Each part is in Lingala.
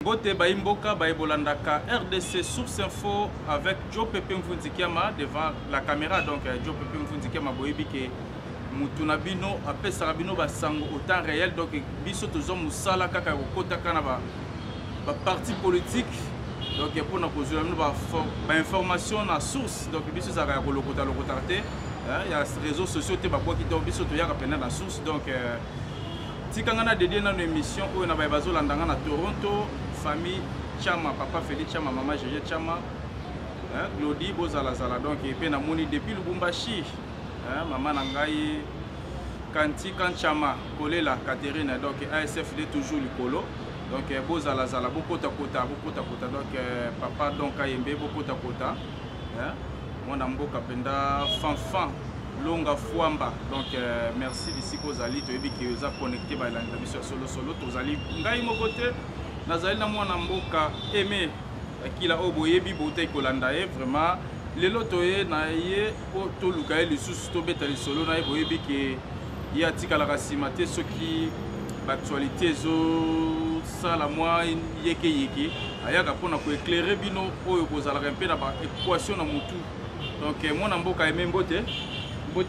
Bote Baimboka, Baibolandaka, RDC Source Info avec Joe Pepe Mfunzikiama devant la caméra. Donc Joe Pepe Mfunzikiama boyebi ke Mutunabino après Sarabino basango au temps réel. Donc biso tozo musala kaka kokota kana ba parti politique. Donc pour na kozula ba information na source. Donc biso za ka kolokota te. Il y a les réseaux sociaux te ba boki to biso to ya ka pena na source. Donc tikangana dédié dans une émission où on a bazo landanga na Toronto. Famille Chama, papa Félix Chama, maman Gégé Chama, Glody Bozalazala, donc il peut namoni depuis Lubumbashi, maman Nangaï, Kanti Kanchama, Kolela, Catherine, donc ASFD toujours le colo, donc Bozalazala, Bokota Kota, donc papa donc Kayembe, Bokota Kota, mon amboka penda Fanfan, Longa Fouamba, donc merci d'ici Kozali, tu es qui vous a connecté par l'interview solo, Tozali, Ngaï Mokote. Nazali na mwana mboka aimé kila oboyebi bote kolanda ye vraiment lelo toye na ye o to luka ye lisusu to beta lisolo na ye boyebi ke ya tikala kasima te soki actualité zo sala moi yeke ayaka pona ko éclairer bino oyo kozala mpe na ba équation na mutu donc mwana mboka aimé mbote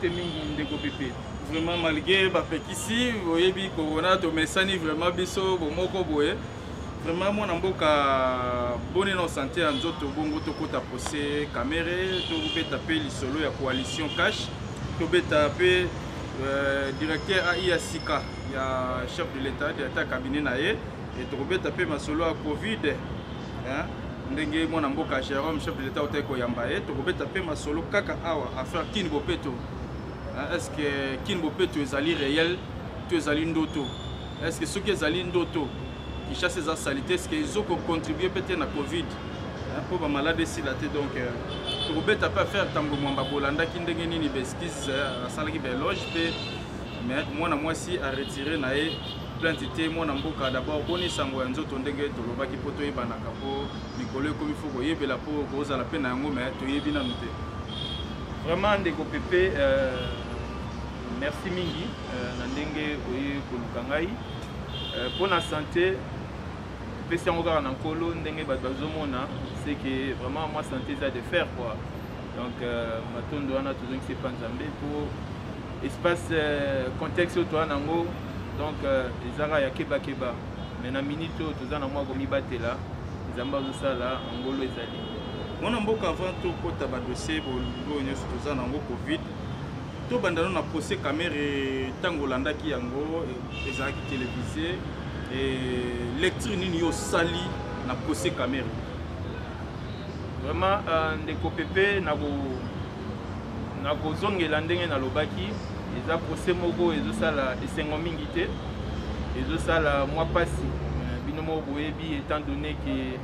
mingi ndeko pepe vraiment malgré ba pekisi boyebi corona to mesani vraiment biso bomoko boye. Vraiment, mon amboka bonne non santé en zoto bongo to kota posé caméra to beta taper le solo ya coalition cash to beta taper directeur AIA Sika ya chef de l'état de l'état cabinet naé et to beta taper ma solo à Covid hein ndenge mon amboka Jérôme chef de l'état oteko yambaye to beta taper ma solo kaka awa affaire kin bopeto est-ce que kin bopeto ezali réel to ezali ndoto est-ce que ce qui ezali ndoto qui chasse ces saletés, est-ce qu'ils ont contribué peut-être à la Covid pour les malades ici là donc pour bête pas faire tango mwamba bolanda qui ndenge nini beskis à salle qui beloge mais moi si à retirer naé plantité moi namboka d'abord boni sango ya nzoto ndenge to loba ki poto yeba na kapo mikolo comme il faut ko yebela po koza la peine yango mais to yebi na noté vraiment ndeko pepe merci mingi na ndenge oye koluka ngai pour la santé c'est que vraiment moi santé ça de faire quoi donc matondo wana toujours c'est pas nzambe pour espace contexte toi nango donc ezara ya keba mais na minute toza na moi komi batela nzamba zo sala ngolo ezali mona mboka avant to kota ba dossier bo nyoso toza nango covid to bandano na posé caméra tango landaki yango ezaki télévisé et lecture nini yo sali na posé caméra vraiment ndeko pepe na ko zongela ndenge na lobaki eza procès moko ezosala esengo mingi te ezosala mwa pasi bino mo boyebi étant donné que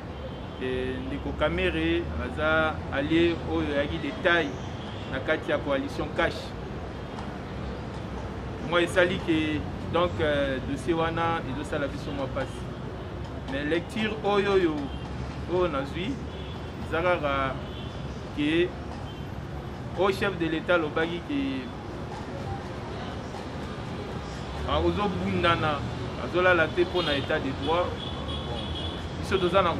ndeko caméra aza allié oyo yaki détail na kati ya coalition cash moi esali que donc dossier wana ezosala biso mwa pasi mais lecture oyo nazwi ezalaka ke au chef de l'état lobaki ke ozobundana azolala te mpo na état de droit biso toza na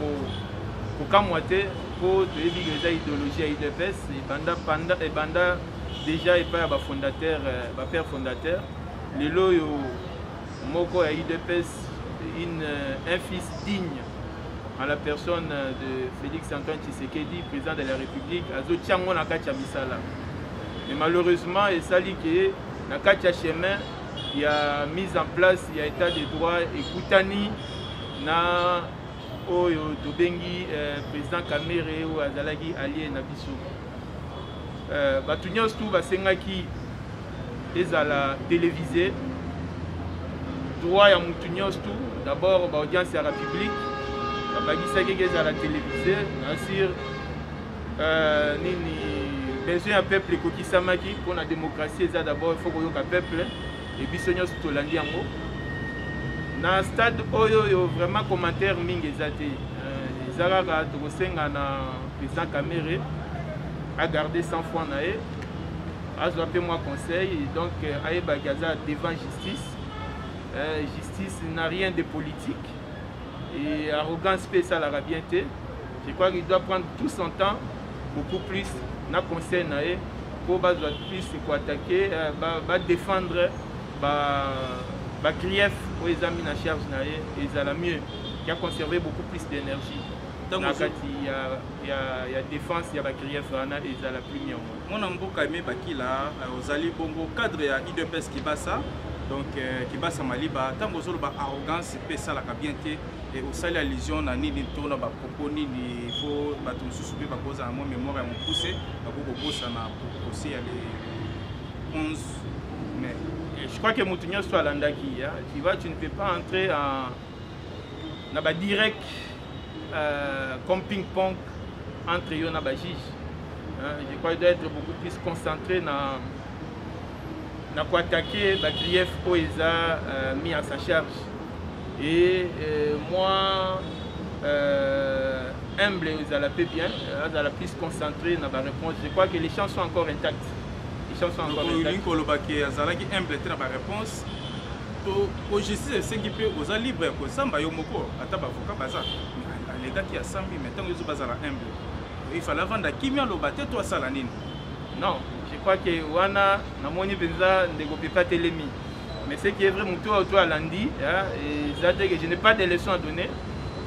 kokamwa te mpo toyebi ke eza idéologie ya UDPS ebanda déjà epai ya bafondateur bapère fondateur lelo oyo moko ya UDPS un fils digne à la personne de Félix Antoine Tshisekedi, président de la République, azo tiango na kati ya misala. Mais malheureusement, esali ke na kati ya chemin il y a mise en place, il y a état de droit ekutani na oyo tobengi président Kamere ou azalaki allié na biso. Batu nyonso tu basengaki ezala télévisé droit ya mutu nyonso tu d'abord ba audience ya République babakisaki ezala télévisé sur nini besoin ya peuple ekokisamaki pour la démocratie eza d'abord il faut koyoka peuple et biso nyonso tolandi yango na stade oyo vraiment commentaire mingi eza te ezalaka tokosenga na président Kamere a gardé sang froid na ye azwa mpe moi conseil donc ayebaki aza devant justice justice n'a rien de politique et arrogance peut ça la rabienté. Je crois qu'il doit prendre tout son temps, beaucoup plus, na conseil nae, pour plus attaquer, défendre, grief aux amis na charge nae, et ça la mieux, qui a conservé beaucoup plus d'énergie. Il y a défense, il y a grief, et ça la plus mieux. Mon amboka aimé bakila, aux ali bongo cadre ya IDPS qui bat ça. Donc, qui va Maliba, tant que vous avez arrogance, c'est ça la cabineté et au salaire allusion na ni tourne ba propos ni faut ba tout souper ba cause à mon mémoire à mon poussé ba beaucoup bossa na aussi les 11 mai. Je crois que Moutounian soit landaki, tu ne peux pas entrer en na direct comme ping-pong entre yo na ba juge. Je crois qu'il doit être beaucoup plus concentré na quoi attaquer la grief OESA mis à sa charge. Et moi, humble, vous allez bien, vous allez plus concentré dans la réponse. Je crois que les chances sont encore intactes. Les chances sont encore intactes. Humble dans la réponse. Au justice, c'est qui peut vous libre pour ça, Bayomoko, à Tabavoka Bazar. Les gars qui a 100 000, maintenant ils sont basés humble. Il fallait vendre qui vient le battre, toi, Salanine. Non. Je crois que Wana, Namoni Benza, ne peut pas télémi. Mais ce qui est vrai, Moutou à lundi, je n'ai pas de leçons à donner.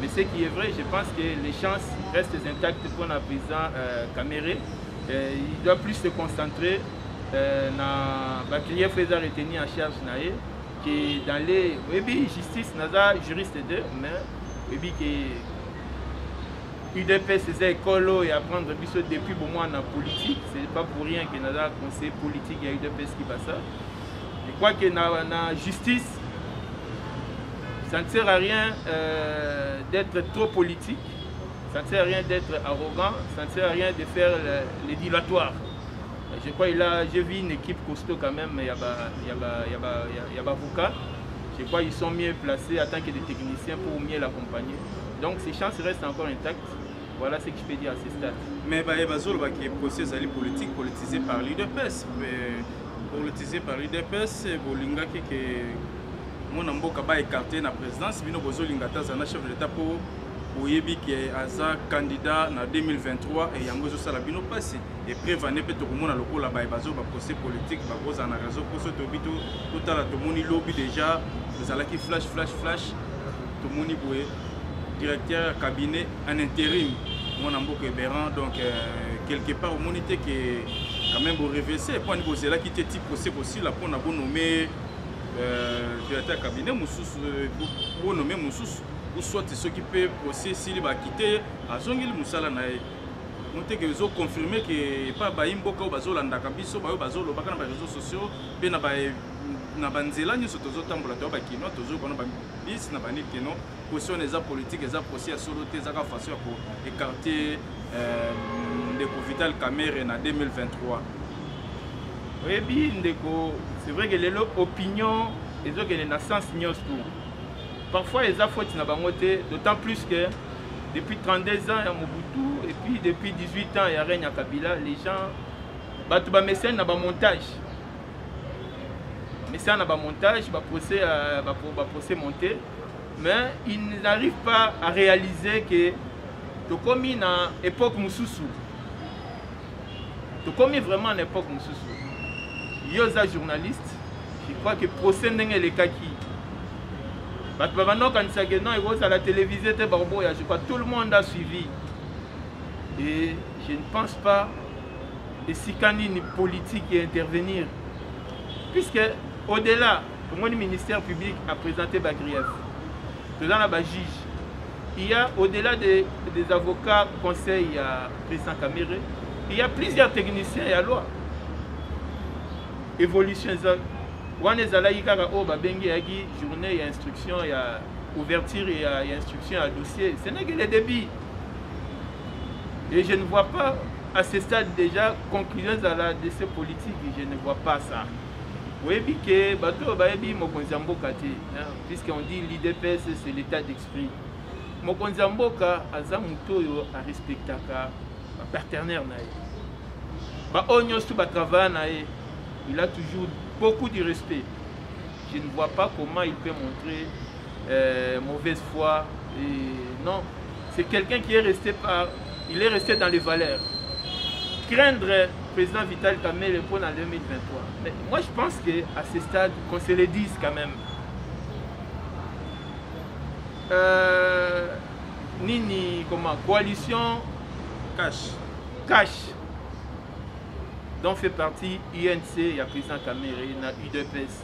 Mais ce qui est vrai, je pense que les chances restent intactes pour le président Caméré. Il doit plus se concentrer dans la client faisant retenir en charge que dans les justice, naza juriste de, mais UDPS c'est écolo et apprendre depuis pour moi en politique, c'est pas pour rien que nous avons un conseil politique et UDPS qui va ça. Je crois que dans la justice, ça ne sert à rien d'être trop politique, ça ne sert à rien d'être arrogant, ça ne sert à rien de faire les dilatoires. Je crois que là, j'ai vu une équipe costaud quand même, il y a Bavouka. Je crois qu'ils sont mieux placés en tant que des techniciens pour mieux l'accompagner. Donc ces chances restent encore intactes. Voilà ce que je peux dire à ce stade. Mais il y a des procès politiques politisés par l'UDPS. Politisés par l'UDPS, Bolinga qui mon amboka ba écarté na présidence, bino bozolinga tazana chef de l'État pour oyebi qui est aza candidat na 2023 et yango zo sala bino passé et prévané peut to komona lokola ba bazo ba procès politique ba koza na réseau pour ce to bito tout à la to moni lobby déjà zala qui flash to moni boye directeur cabinet en intérim mon amboka Béran donc quelque part au monité qui quand même pour réverser point niveau c'est là qui était procès aussi là pour na bon nommer directeur cabinet mususu pour nommer mususu ou soit ceux qui peuvent procès s'il va quitter à zongil musala na on te que zo confirmer que pas baimboka ou bazolanda kabiso ba bazolo baka na réseaux sociaux pe na banzela nyo soto zo tambola to ba kino to zo kona ba bis na banit kino position des politiques des procès à solo te zaka façon pour écarter de Vital Kamerhe en 2023. Oui, bien, c'est vrai que les opinions, les autres qui ont sens tout. Parfois, ils ont faute d'autant plus que depuis 32 ans, il y a Mobutu, et puis depuis 18 ans, il y a Régna Kabila, les gens, ils mécènes dans montage. Mécènes dans montage, procès monté, mais ils n'arrivent pas à réaliser que tu commis dans l'époque Moussoussou. Tu commis vraiment en époque Moussoussou. Il y a des journalistes, je crois que le procès n'est les kaki. Maintenant, quand il y a la télévision, je crois que tout le monde a suivi. Et je ne pense pas que si une politique intervenir. Puisque, au-delà, le ministère public a présenté Bagrief. Président la juge. Il y a, au-delà des avocats, conseil à président Kamerhe, il y a plusieurs techniciens et à loi. Évolution, journée, il y a instruction, il y a ouverture, il y a instruction à dossier. Ce n'est que les débits. Et je ne vois pas à ce stade déjà conclusion de la décision politique. Je ne vois pas ça. Oui, puisqu'on dit l'IDPS, c'est l'état d'esprit. Mokonzi Mboka aza mutoyo a respectaka ba partenaire nae. Ba onyo su ba travail nae. Il a toujours beaucoup de respect. Je ne vois pas comment il peut montrer mauvaise foi Et non, c'est quelqu'un qui est resté il est resté dans les valeurs. Craindre le président Vital Kamerhe pour en 2023. Mais moi, je pense qu'à ce stade, qu'on se le dise quand même. Nini, comment, coalition cash dont fait partie INC, il y a président Kamerhe, il y a UDPS.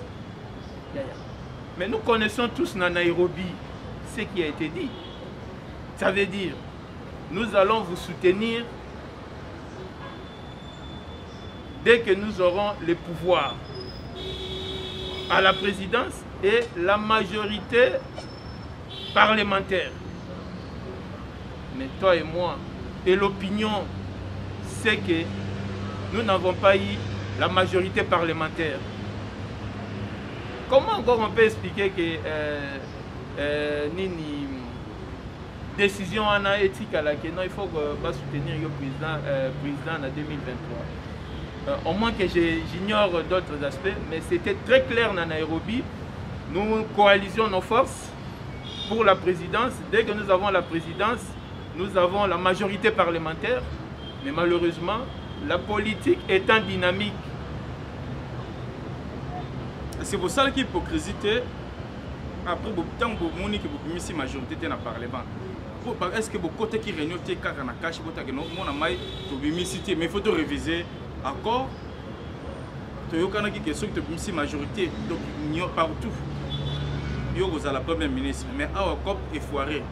Mais nous connaissons tous dans Nairobi ce qui a été dit. Ça veut dire, nous allons vous soutenir dès que nous aurons le pouvoir à la présidence et la majorité parlementaire. Mais toi et moi, et l'opinion, c'est que nous n'avons pas eu la majorité parlementaire. Comment encore on peut expliquer que Nini décision en éthique à laquelle il faut soutenir le président en 2023? Au moins que j'ignore d'autres aspects, mais c'était très clair dans Nairobi. Nous coalisions nos forces pour la présidence. Dès que nous avons la présidence, nous avons la majorité parlementaire. Mais malheureusement, la politique étant dynamique. C'est pour ça qu'il y a hypocrisie. Après, tant que vous avez une majorité dans le Parlement. Est-ce que vous côté qui réunit le cas dans la cache, vous avez une mais il faut réviser l'accord. Il y a une question de une majorité partout. Il y a la première ministre, mais à COP est foiré.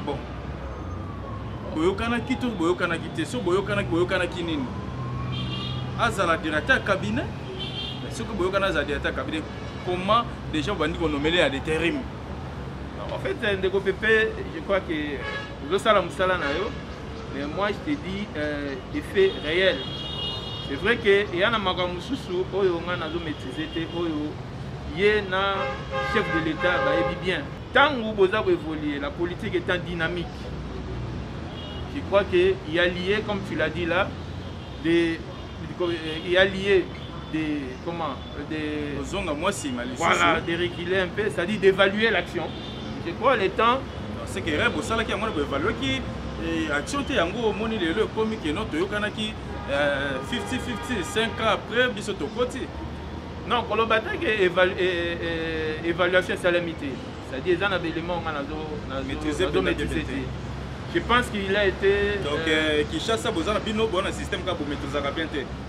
Bon. Boyokana kito boyokana kiteso boyokana kinini azala directeur cabinet ce que boyokana za directeur cabinet comment les gens vont dire qu'on nomme à des terrims. En fait Ndeko Pépé, je crois que le salam sala na yo, mais moi je te dis effet réel. C'est vrai que il y a na makambo susu oyo nga nazo maîtriser te oyo yé na chef de l'état ba ebi bien tant où boza évoluer la politique étant dynamique. Je crois qu'il y a lié, comme tu l'as dit là, il y a lié des... Comment voilà, de réguler un peu, c'est-à-dire d'évaluer l'action. Je crois le temps... C'est que Rebo, ça là qui a évalué qui l'action était en gros, mon idée, le comique et notre Yokanaki 50-50, 5 ans après, bisoto côté. Non, pour le bataille, évaluation salamité. C'est-à-dire, il y a des éléments maîtriser. Je pense qu'il a été... Donc, Kinshasa, vous avez un bon système pour maîtriser bien.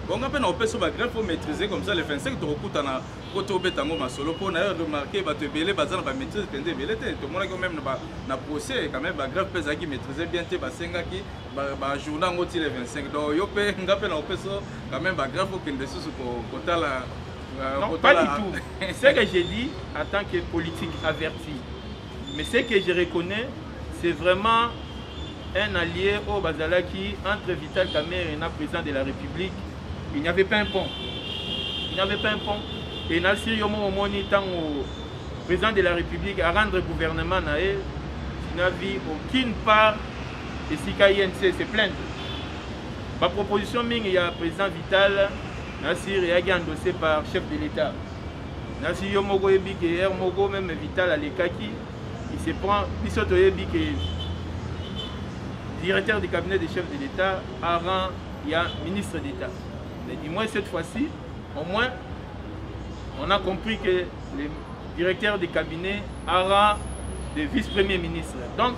Bon, on a fait grève pour maîtriser comme ça les 25 de recours dans le bétango solo pour remarquer que tu belé bazan va maîtriser pendant belé tout le monde quand même na procès quand même grève pesa qui maîtriser bien te basenga qui ba journal ngoti les 25 donc yo pe ngape na opeso quand même ba grève pour que des sous kota la non pas du tout. Ce que j'ai dit en tant que politique averti, mais ce que je reconnais c'est vraiment un allié au Bazalaki entre Vital Kamerhe et le président de la République. Il n'y avait pas un pont. Il n'y avait pas un pont. Et Nassir Yomo Omoni, tant au président de la République à rendre le gouvernement, il n'a vu aucune part de CKINC se plaindre. Ma proposition, il y a le président Vital, Nassir est endossé par le chef de l'État. Nassir Yomo Goyebi, Mogo, même Vital à l'Ekaki, il se prend, il saute au Yebi, directeur du cabinet des chefs de l'État, avant il y a ministre d'État. Mais du moins cette fois-ci, au moins, on a compris que le directeur du cabinet aura des vice-premiers ministres. Donc,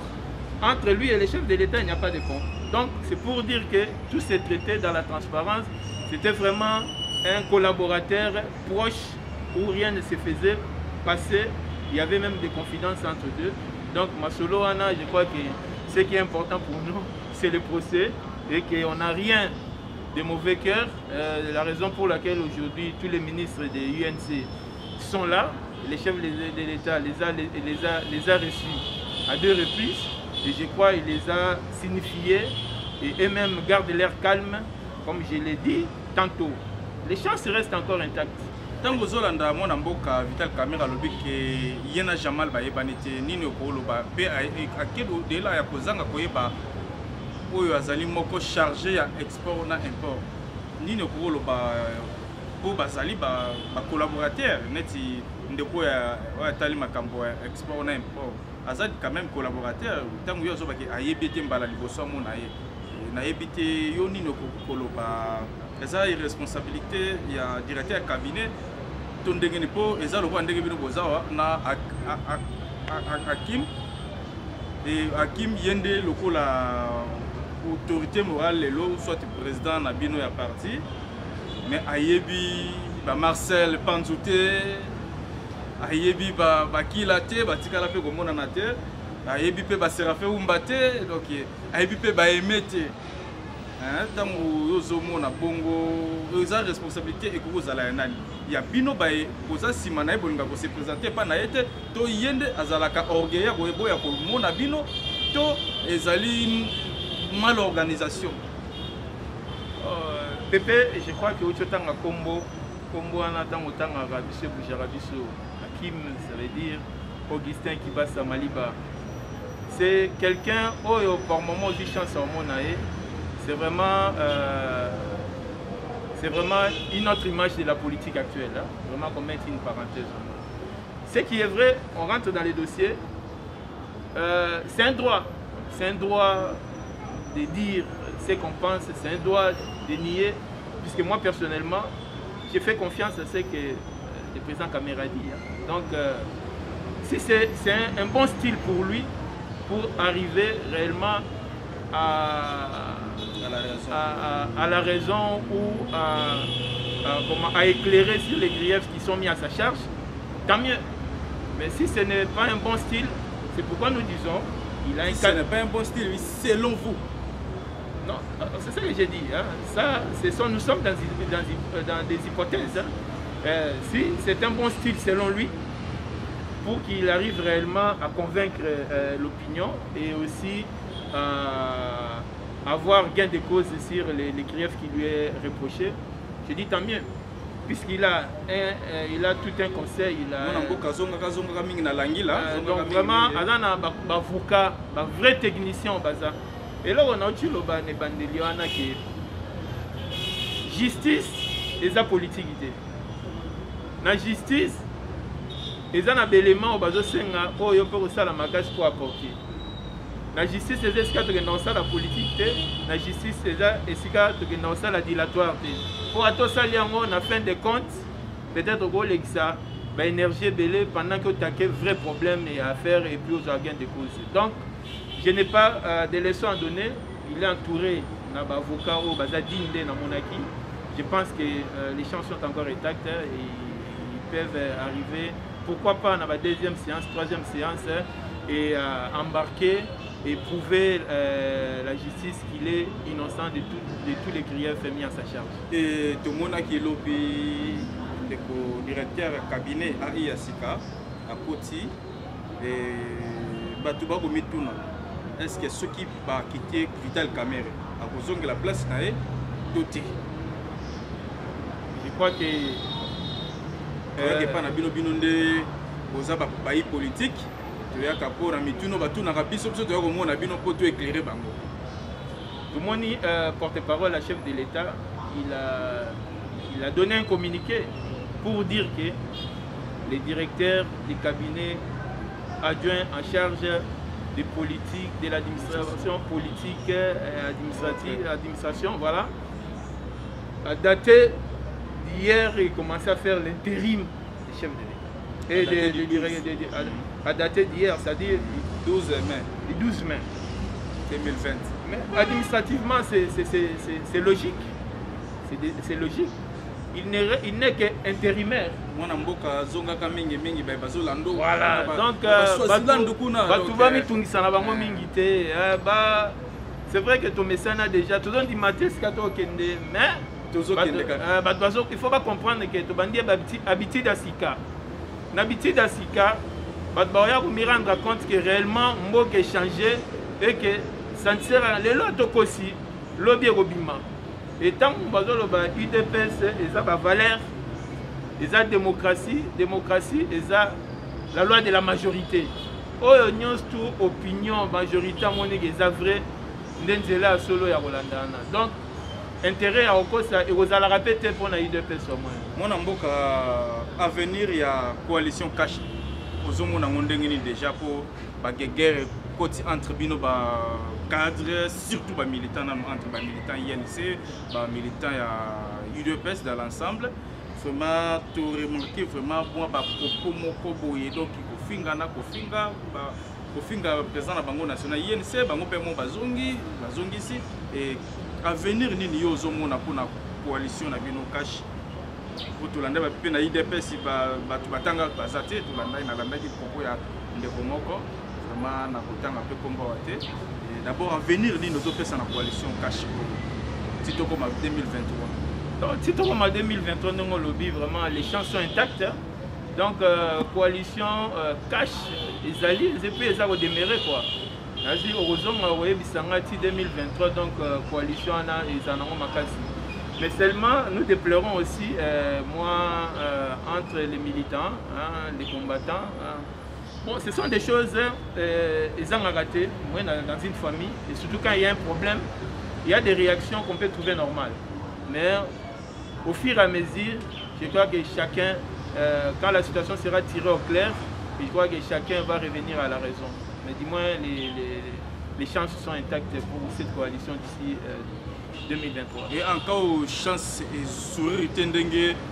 entre lui et les chefs de l'État, il n'y a pas de pont. Donc, c'est pour dire que tout s'est traité dans la transparence. C'était vraiment un collaborateur proche où rien ne se faisait passer. Il y avait même des confidences entre deux. Donc, Masolo Ana, je crois que ce qui est important pour nous, c'est le procès et qu'on n'a rien de mauvais cœur. La raison pour laquelle aujourd'hui tous les ministres de l'UNC sont là, les chefs de l'État les a reçus à 2 reprises et je crois qu'il les a signifiés et eux-mêmes gardent leur calme, comme je l'ai dit tantôt. Les chances restent encore intactes. Tant que vous avez un mboka Vital Kamerhe alobi ke yena Jamal ba yebanite nini okoloba pe akelo de la ya kozanga koyeba oyo azali moko chargé ya export na import nini okoloba po bazali ba collaborateur neti ndeko ya tali makambo ya export na import azad quand même collaborateur tant yo zo ba ke ayebite mbala liboso mona ye na yebite yo nino koloba eza irresponsabilité ya directeur cabinet to ndenge ni po eza lo ndenge bino bozawa na Hakim et Hakim yende lokola autorité morale lelo soit président na bino ya parti mais ayebi ba Marcel Panzouté ayebi ba Kilate ba tikala pe komona na te ayebi pe ba Séraphin Umbate donc ayebi pe ba Emete hein tango yozomona bongo eza responsabilité et ko zala nani ya bino ba koza sima na ebolinga ko se présenter pa na yete to yende azalaka orgueil ya boya ko mona bino to ezali mal organisation. Pépé, je crois que tu as un combo en attendant autant à Rabisso, Boujarabisso, Hakim, ça veut dire Augustin qui passe à Maliba. C'est quelqu'un, oh, par moment, dit chance en mon aïe. C'est vraiment une autre image de la politique actuelle. Hein? Vraiment, qu'on mette une parenthèse. Ce qui est vrai, on rentre dans les dossiers. C'est un droit. C'est un droit de dire ce qu'on pense, c'est un droit de nier, puisque moi personnellement, j'ai fait confiance à ce que le président Kamera dit. Hein. Donc, si c'est un bon style pour lui, pour arriver réellement à la raison ou à éclairer sur les griefs qui sont mis à sa charge, tant mieux. Mais si ce n'est pas un bon style, c'est pourquoi nous disons il a un ce n'est pas un bon style, selon vous. Non, c'est ça que j'ai dit. Hein. Ça, nous sommes dans des hypothèses. Hein. Si c'est un bon style selon lui, pour qu'il arrive réellement à convaincre l'opinion et aussi avoir gain de cause sur les griefs qui lui est reproché, je dis tant mieux. Puisqu'il a, il a tout un conseil, il a... donc vraiment, il a un avocat, un vrai technicien au bazar. Et là, on a eu le bandeliana qui est justice et la politique. La justice, ils ont un élément au bazar senga oh yo peut ça la magage pour apporter. La justice c'est ce que dans ça la politique, la justice c'est ce que dans ça la dilatoire. Pour à ça on a fin de compte peut-être au gros ça bah énergie belé pendant que tu as un vrai problème et affaire et puis aux organes de cause. Donc je n'ai pas de leçons à donner. Il est entouré d'avocats au Bazadine dans Monaki. Je pense que les chances sont encore intactes et ils peuvent arriver. Pourquoi pas dans la deuxième séance, troisième séance et embarquer et prouver la justice qu'il est innocent de tous les griefs mis à sa charge. Et tout le monde qui est le directeur cabinet AI Asika à Koti et Batouba Gomituna. Est-ce que ceux qui vont quitter Vital Kamere à cause de la place n'est doté? Je crois que pas na bino binonde boza ba bayi politique to ya kapo na mituno batu na biso biso to ya komona bino poto éclairer bango. Tout le monde porte-parole à chef de l'État, il a donné un communiqué pour dire que les directeurs des cabinets adjoints en charge des politiques, de l'administration politique, administration, voilà, a daté d'hier et commencé à faire l'intérim des chefs de l'État. A daté d'hier, c'est-à-dire 12 mai. Le 12 mai 2020. Mais administrativement, c'est logique. C'est logique. Il n'est qu'intérimaire. Voilà, donc, c'est vrai que ton message a déjà tout le monde dit mais il ne faut pas comprendre que tu as habitude à Sika. L'habitude à Sika, il faut me rendre compte que réellement, mot qui changé et que ça ne sert à rien. L'autre aussi, l'objet Robima. Et tant que UDPS, ils ont la valeur, ils ont la démocratie, ils ont la loi de la majorité. Oh, ils ont toute opinion, majorité, ils ont vrai, Ndenzela solo ya Rolandana. Donc, intérêt à Okosa, et vous allez répéter pour la UDPS au moins. Mon amboka avenir, il y a coalition cash. Aux hommes, on a déjà pour guerre côté entre bino cadre surtout militants entre militants INC militants ya UDPS dans l'ensemble vraiment tu remarquer vraiment bon propos moko boye donc kofinga président na bango national INC bango pe mo bazongi ici et avenir nini yo zomona pour na coalition na bino cash pour tolanda ba pe na IDPS batu batanga bazate tolanda na landa ki propos ya ndeko moko vraiment na kotanga pe komba wate d'abord avenir nini ozopesa na coalition cash tito comme 2023 donc tito comme 2023 ndongo lobby vraiment les chances sont intactes hein? Donc coalition cash ezali et puis ça va demeurer quoi. Nazi heureusement ouais bisangati 2023 donc coalition ana ezanango makasi. Mais seulement nous déplorons aussi moi entre les militants, hein, les combattants. Hein. Bon, ce sont des choses ils ont raté moi dans une famille et surtout quand il y a un problème, il y a des réactions qu'on peut trouver normales. Mais au fur et à mesure, je crois que chacun quand la situation sera tirée au clair, je crois que chacun va revenir à la raison. Mais du moins, les chances sont intactes pour cette coalition d'ici 2023. Et encore, chance et sourire,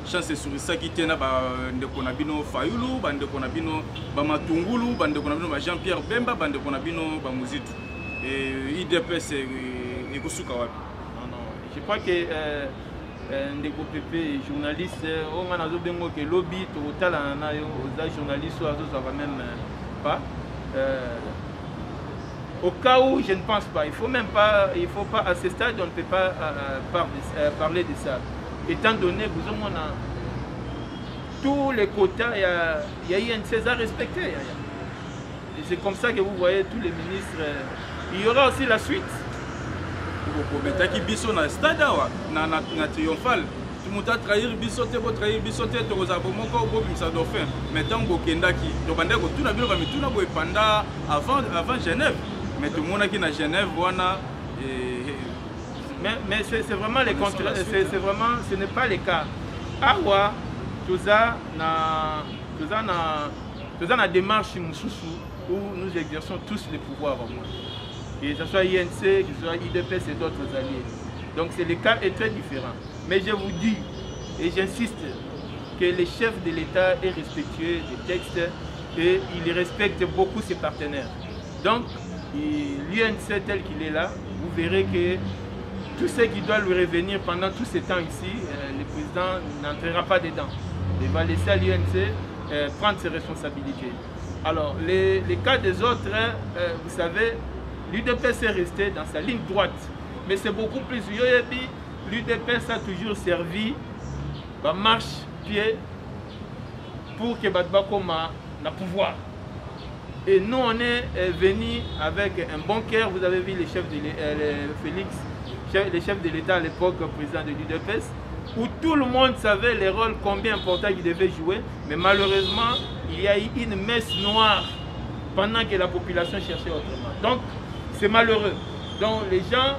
chance et sourire, ça qui tient à Bandekonabino Fayoulou, Bandekonabino Bamatungulu, Bandekonabino Jean-Pierre Bemba, Bandekonabino Bamuzitu. Et IDPS et Kosukawabi. Non, je crois que. Ndeko Pepe journaliste on a nazo bengo ke lobby to tala na yo za journaliste ou azo ça même pas au cas où je ne pense pas il faut pas à ce stade on ne peut pas parler de ça étant donné vous on a tous les quotas il y a eu un César respecté et c'est comme ça que vous voyez tous les ministres il y aura aussi la suite. Metaki biso na stade na triomphal tumuta trahir biso te to kozabo moko bo bimsa dauphin mais tant bokendaki to bande ko tuna bino ba mituna boy panda avant Genève mais tout monde qui na Genève wana mais c'est vraiment les contrats c'est vraiment ce n'est pas le cas awa toza na démarche mususu où nous exerçons tous les pouvoirs au moins. Que ce soit INC, que ce soit IDPS et d'autres alliés. Donc le cas est très différent. Mais je vous dis, et j'insiste, que le chef de l'État est respectueux des textes et il respecte beaucoup ses partenaires. Donc, l'INC tel qu'il est là, vous verrez que tout ce qui doit lui revenir pendant tout ce temps ici, le président n'entrera pas dedans. Il va laisser à l'INC prendre ses responsabilités. Alors, les cas des autres, vous savez, l'UDPS est resté dans sa ligne droite, mais c'est beaucoup plus. L'UDPS a toujours servi la marche-pied pour que Badbako ait pouvoir. Et nous, on est venus avec un bon cœur. Vous avez vu le chef de Félix, le chef de l'État à l'époque, président de l'UDPS, où tout le monde savait les rôles combien importants qu'il devait jouer, mais malheureusement, il y a eu une messe noire pendant que la population cherchait autrement. Donc, c'est malheureux. Donc les gens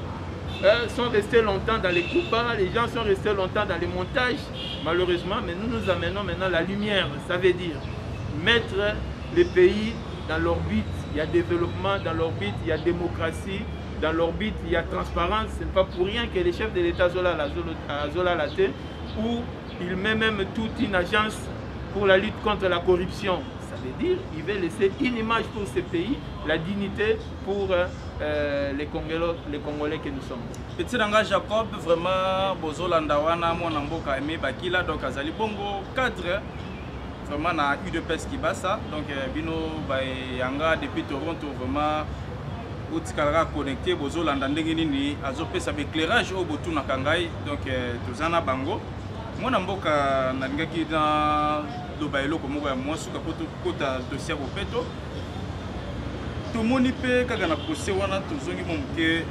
sont restés longtemps dans les coups bas, les gens sont restés longtemps dans les montages, malheureusement, mais nous amenons maintenant la lumière. Ça veut dire mettre les pays dans l'orbite. Il y a développement dans l'orbite, il y a démocratie dans l'orbite, il y a transparence. Ce n'est pas pour rien que les chefs de l'État à Zola Laté, où il met même toute une agence pour la lutte contre la corruption. Ça veut dire qu'il veut laisser une image pour ce pays, la dignité pour les Congolais que nous sommes. Petit langage Jacob, vraiment, Bozolanda wana mon amboka aimé Bakila, donc Azali Bongo, cadre, vraiment na UDPS qui basa, donc Bino Yanga depuis Toronto, vraiment, Outikara connecté, Bozolanda Ndengenini, Azopé sa éclairage au Botu Nakangai, donc Tozana Bango. Mon amboka Nangaki dans le bailo comme moi, sous Kota dossier au Peto. Tout le monde peut quand on a posé wana tozongi monke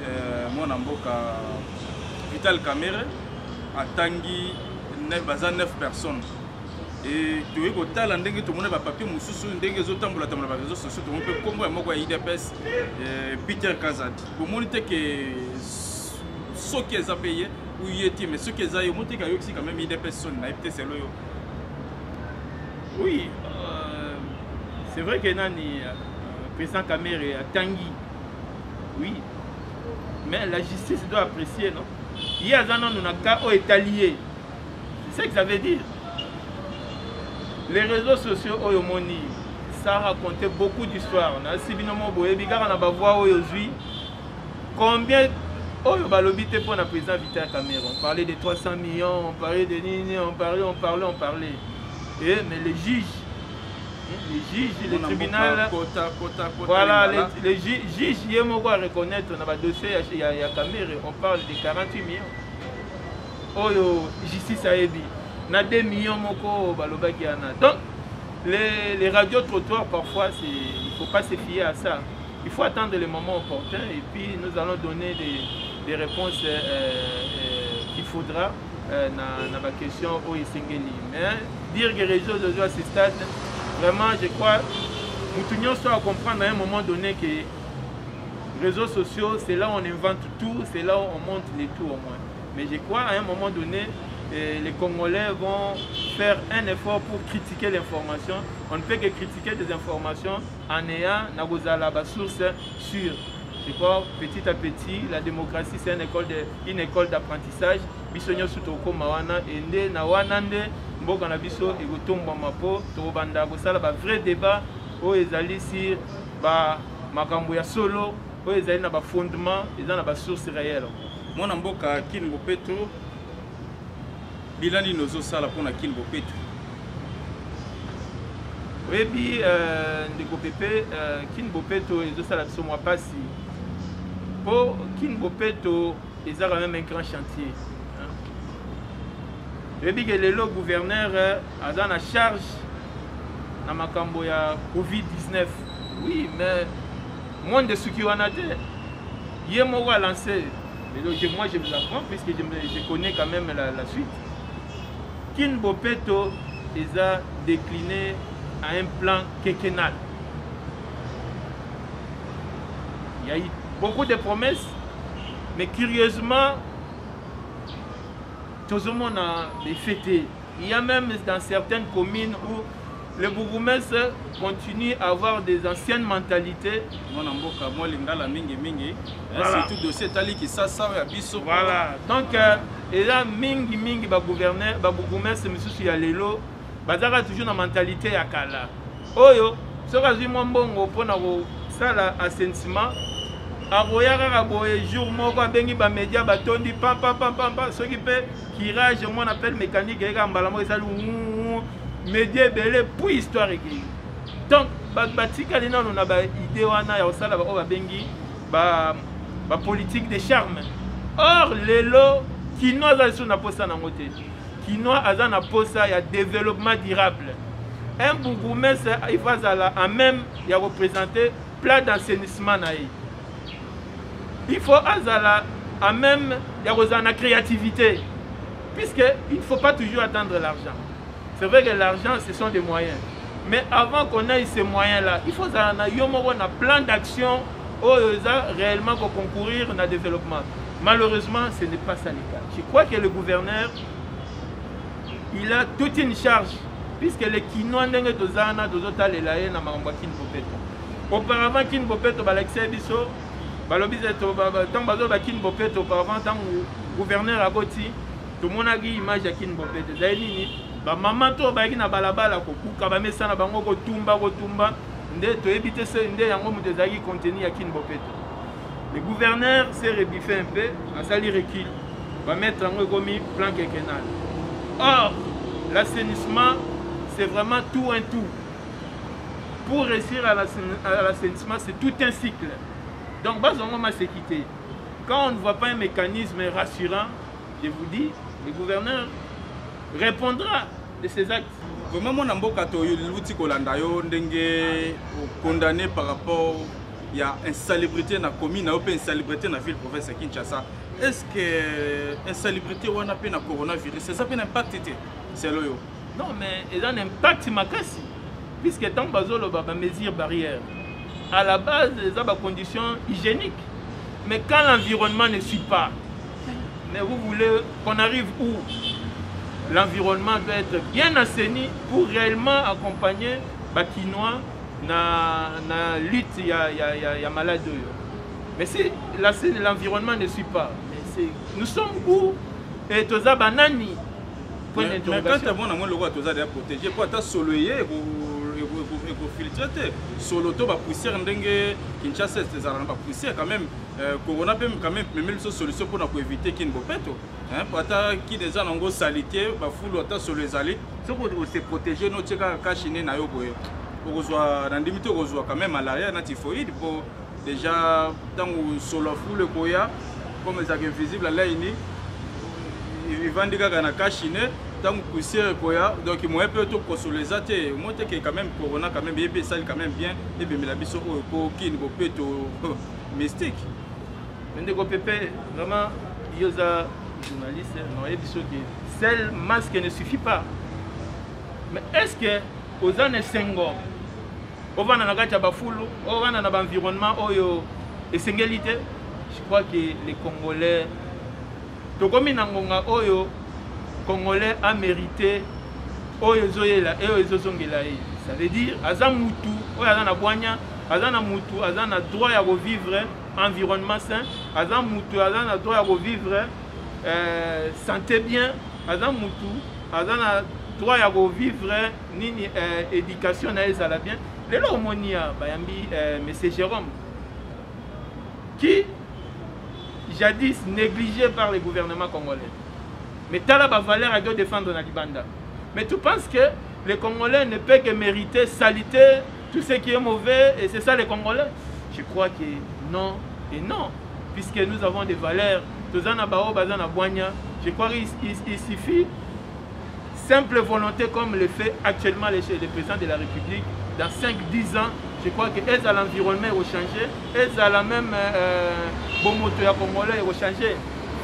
mon amboka Vital Kamere a tangi 9 personnes et tu es au talent ndenge tout le monde va papier mususu ndenge zotambola tambola ba réseaux sociaux tout le monde peut comme moi quoi IDPS Peter Kazadi pour moniter que ce qu'ils ont payé ou yeti mais ce qu'ils ont monté quand même IDPS son na peut c'est loyo. Oui, c'est vrai que nani président Kamere à Tanguy. Oui. Mais la justice doit apprécier, non? Il y a un an, on a un cas est allié. C'est ce que ça veut dire. Les réseaux sociaux, ça a raconté beaucoup d'histoires. Combien pour la président Vital Kamere? On parlait de 300 millions, on parlait de Nini, on parlait. Mais les juges, les tribunaux, voilà, les juges, ils vont reconnaître dans le dossier il y a Kamere, on parle de 48 millions. Oh, justice a ébi. Na 2 millions moko balobaki yana. Donc les radios trottoirs parfois il ne faut pas se fier à ça. Il faut attendre le moment opportun et puis nous allons donner des réponses qu'il faudra dans la question au Isengeli. Mais dire que les réseaux sociaux à ce stade, vraiment je crois nous tenions à comprendre à un moment donné que les réseaux sociaux c'est là où on invente tout, c'est là où on monte les tout au moins. Mais je crois à un moment donné, les Congolais vont faire un effort pour critiquer l'information. On ne peut que critiquer des informations en ayant la source sûre. Je crois petit à petit, la démocratie c'est une école d'apprentissage. Bisogno sutoko mawana ende na wanande mboka na biso ekotomba mapo to banda ko sala ba vrai débat o ezali sur ba makambo ya solo o ezali na ba fondement ezali na ba source réelle. Mon amboka Kin Bopeto bilani nozo sala pona Kin Bopeto. Oui, ndeko Pepe Kin Bopeto ezo sala biso mwa pasi. Pour Kin Bopeto ezali quand même un grand chantier. Oui, que le gouverneur a dans la charge na makambo ya Covid-19. Oui, mais moins de ce qui en a été. Hier moi a lancé. Moi je vous apprends puisque je connais quand même la suite. Kin Bopeto les a décliné à un plan quinquennal. Il y a eu beaucoup de promesses, mais curieusement, tout le monde a fêté. Il y a même dans certaines communes où le bourgmestre continue à avoir des anciennes mentalités. Voilà. Surtout dossier tali qui ça ya biso. Voilà. Donc et là mingi ba gouverneur ba bourgmestre monsieur ya lelo bazaka toujours na mentalité ya kala. Oyo soka zwi mbongo pona ko sala assainissement aboyaka boye jour moko bengi ba média batondi pam ce qui peut kirage on appelle mécanique eka mbala mo ça média belé pour histoire écrit. Donc batika lina on a ba idée wana ya sala ba bengi ba politique de charme. Or lelo kino aza na posa na ngote. Kino aza na posa ya développement durable. Un bourgmestre il va à même ya représenter plan d'assainissement na yi. Il faut azala à même la créativité, puisqu'il ne faut pas toujours attendre l'argent. C'est vrai que l'argent, ce sont des moyens. Mais avant qu'on ait ces moyens-là, il faut avoir un plan d'action réellement pour concourir dans le développement. Malheureusement, ce n'est pas ça le cas. Je crois que le gouverneur, il a toute une charge, puisque les Kinois n'ont pas de auparavant, Kin Bopeto, Alexei Bisso, tant Kin Bopeto auparavant tant gouverneur à Goti tout le monde a une image de Kin Bopeto maman to ba na balabala ko kuka ba mesa na bango ko tumba nde to éviter ce nde yango mutezaki contenu ya Kin Bopeto. Le gouverneur s'est rebiffé un peu à sali recul va mettre en gomi plan quinquennal. Or l'assainissement c'est vraiment tout un tout. Pour réussir à l'assainissement c'est tout un cycle. Donc, on va se quitter. Quand on ne voit pas un mécanisme rassurant, je vous dis, le gouverneur répondra de ses actes. Vraiment, mon amboka to l'outil kolanda yo ndenge condamné par rapport à l'insalubrité dans la commune, à l'insalubrité dans la ville province de Kinshasa. Est-ce que l'insalubrité ou na coronavirus, c'est ça qui impact c'est là yo? Non, mais il a un impact makasi puisque tant bazolo ba mesure barrière. À la base, il y a des conditions hygiéniques. Mais quand l'environnement ne suit pas, mais vous voulez qu'on arrive où l'environnement doit être bien assaini pour réellement accompagner les Kinois na lutte ya malade. Mais si l'environnement ne suit pas, nous sommes où? Et toza banani. Mais quand tu as bon le roi toza déjà protégé, pour ta solo et filtrer solo to ba poussière ndenge Kinshasa c'est pas poussière quand même corona peut quand même même solution pour éviter qu'il ne bopeto hein pour ta qui déjà nango salité ba fulu ta solo ezali ce pour se protéger no tcheka ka chine na yo boye ozwa na ndimito ozwa quand même malaria na typhoïde pour déjà dans solo fulu koya comme ça que visible là ini il va dire que na ka chine tant poussière koya donc il m'a peu to consoler te moi te que quand même corona quand même bien ça quand même bien et bien la biso ko qui ne peut to mystique ndeko Pepe vraiment yoza journaliste non et biso que seul masque ne suffit pas mais est-ce que aux années 5 ans on va na kati ba fulu on va na ba environnement oyo esengélité je crois que les Congolais to komi na ngonga oyo Congolais a mérité oyo zoyela et oyo zozongela ye ça veut dire aza mutu oyo aza na bwanya aza na mutu aza na droit ya revivre environnement sain aza mutu aza na droit ya revivre santé bien aza mutu aza na droit ya revivre nini éducation na ezala bien lelo omonia bayambi monsieur Jérôme qui jadis négligé par le gouvernement congolais. Mais tu as la valeur à défendre dans Libanda. Mais tu penses que les Congolais ne peuvent que mériter salité, tout ce qui est mauvais, et c'est ça les Congolais? Je crois que non et non, puisque nous avons des valeurs. Je crois qu'il suffit simple volonté comme le fait actuellement le président de la République. Dans 5-10 ans, je crois qu'elles à l'environnement vont changer, elles à la même bon moteur congolais vont changer.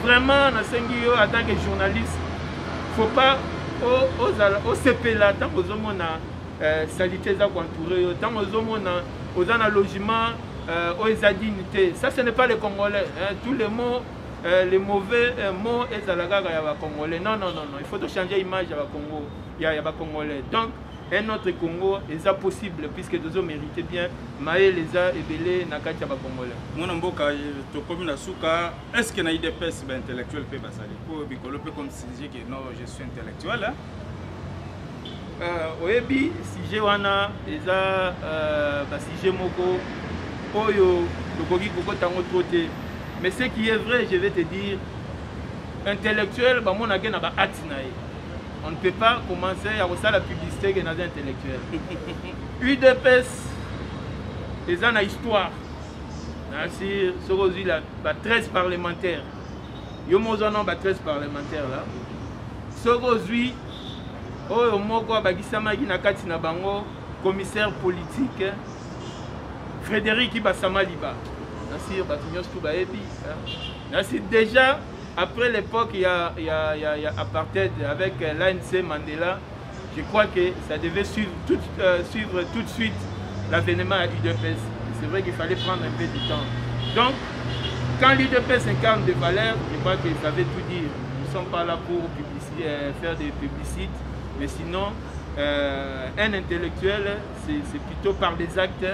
Vraiment, en tant que journaliste, il ne faut pas au CP là, tant que nous avons salité entourée, tant que nous avons un logement, aux dignité. Ça, ce n'est pas les Congolais. Hein. Tous les mots, les mauvais mots, et à la gare, il y a Congolais. Non, non, non, non. Il faut changer l'image à Congo. Il y a Congolais. Donc, un autre Congo, c'est possible puisque nous avons mérité bien. Maé les a ébélés, Nakatia Congolais. Mon amboka, tu comme la souka, est-ce qu'il y a des personnes intellectuelles qui peuvent passer? Pour Bicolo, comme si je dis que non, je suis intellectuel. Oyebi, si j'ai wana, eza, si j'ai moko, oyo, le kogi koko tango troté. Mais ce qui est vrai, je vais te dire, intellectuel, bah mon agena ba atinae. On ne peut pas commencer à faire la publicité que dans un intellectuel. UDPS, ils ont une histoire. C'est aujourd'hui la 13 parlementaires. Il y a 13 parlementaires là. Aujourd'hui, commissaire politique Frédéric Ibassamaliba. Déjà, après l'époque, il y a apartheid avec l'ANC Mandela. Je crois que ça devait suivre tout de suite l'avènement à l'UDPS. C'est vrai qu'il fallait prendre un peu de temps. Donc, quand l'UDPS incarne des valeurs, je crois qu'il savait tout dire. Nous ne sommes pas là pour faire des publicités, mais sinon, un intellectuel, c'est plutôt par des actes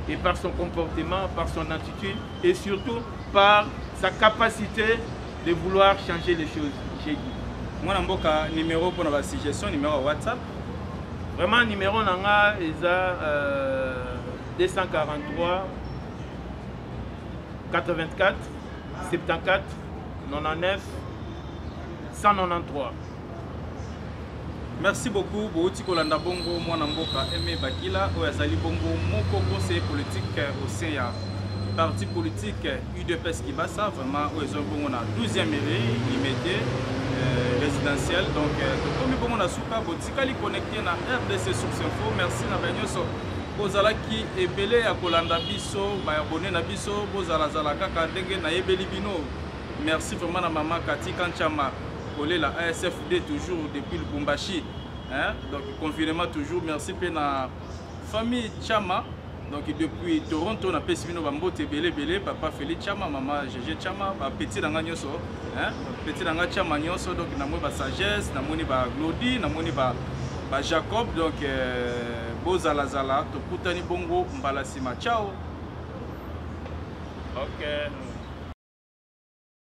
et par son comportement, par son attitude et surtout par sa capacité de vouloir changer les choses. J'ai dit. Moi, j'ai numéro pour la suggestion, numéro WhatsApp. Vraiment, numéro nanga est 243 84 74 99 193. Merci beaucoup. Bouti Kolanda Bongo, moi Namboka Aimé Bakila, Oyazali Bongo, Moko conseiller politique au sein parti politique UDPS qui bat ça vraiment ils ont bon 12e mairie limité résidentiel donc comme bon on a souka botikali connecté na RDC Source Info merci na banyoso bozala ki ebele ya kolanda biso ba abonné na biso bozala zala kaka ndenge na yebeli bino merci vraiment na maman Kati Kanchama collé la ASFD toujours depuis le Lubumbashi hein donc confinement toujours merci pe na famille Chama. Donc depuis Toronto, on a pu suivre nos belé, papa Félix Chama, maman Gégé Chama, petit dans Nyoso, hein, petit dans Chama Nyoso, donc on a sagesse, on a Glody, on a Jacob, donc bozalazala tokutani bongo mbala nsima. Ciao. Ok.